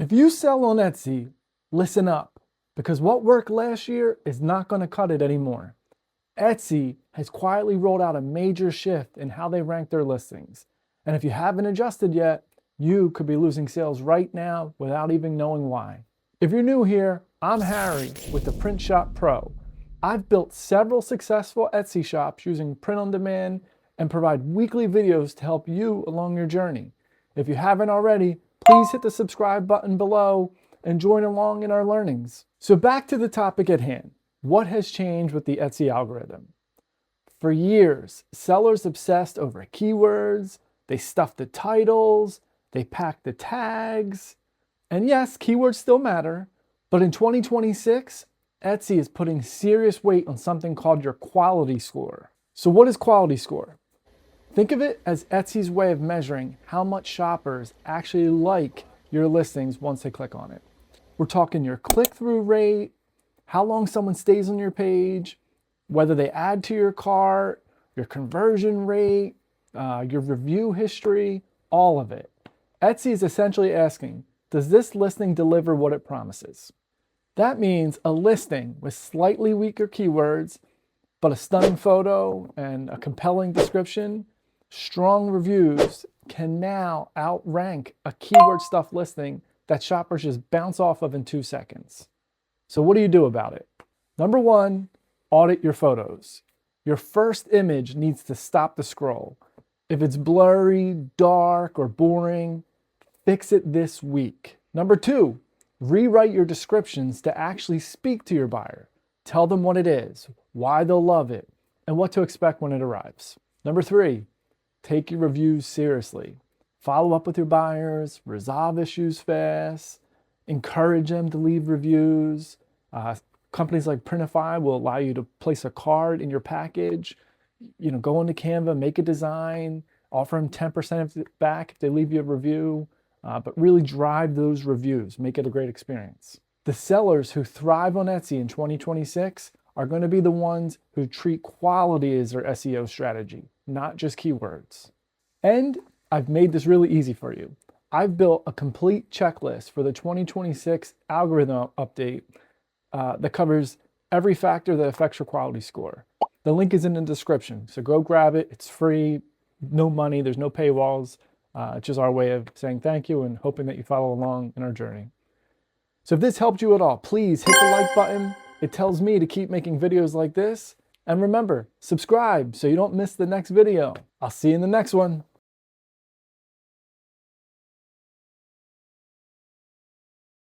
If you sell on Etsy, listen up, because what worked last year is not going to cut it anymore. Etsy has quietly rolled out a major shift in how they rank their listings. And if you haven't adjusted yet, you could be losing sales right now without even knowing why. If you're new here, I'm Harry with the Print Shop Pro. I've built several successful Etsy shops using print on demand and provide weekly videos to help you along your journey. If you haven't already, please hit the subscribe button below and join along in our learnings. So back to the topic at hand. What has changed with the Etsy algorithm? For years, sellers obsessed over keywords, they stuffed the titles, they packed the tags. And yes, keywords still matter, but in 2026, Etsy is putting serious weight on something called your quality score. So what is quality score? Think of it as Etsy's way of measuring how much shoppers actually like your listings once they click on it. We're talking your click-through rate, how long someone stays on your page, whether they add to your cart, your conversion rate, your review history, all of it. Etsy is essentially asking, does this listing deliver what it promises? That means a listing with slightly weaker keywords, but a stunning photo and a compelling description, strong reviews can now outrank a keyword stuffed listing that shoppers just bounce off of in 2 seconds. So what do you do about it? Number one, audit your photos. Your first image needs to stop the scroll. If it's blurry, dark, or boring, fix it this week. Number two, rewrite your descriptions to actually speak to your buyer. Tell them what it is, why they'll love it, and what to expect when it arrives. Number three, take your reviews seriously. Follow up with your buyers, resolve issues fast, encourage them to leave reviews. Companies like Printify will allow you to place a card in your package. Go into Canva, make a design, offer them 10% of it back if they leave you a review, but really drive those reviews, make it a great experience. The sellers who thrive on Etsy in 2026 are going to be the ones who treat quality as their SEO strategy, not just keywords. And I've made this really easy for you. I've built a complete checklist for the 2026 algorithm update that covers every factor that affects your quality score. The link is in the description, so go grab it. It's free, no money, there's no paywalls. It's just our way of saying thank you and hoping that you follow along in our journey. So if this helped you at all, please hit the like button. It tells me to keep making videos like this. And remember, subscribe so you don't miss the next video. I'll see you in the next one.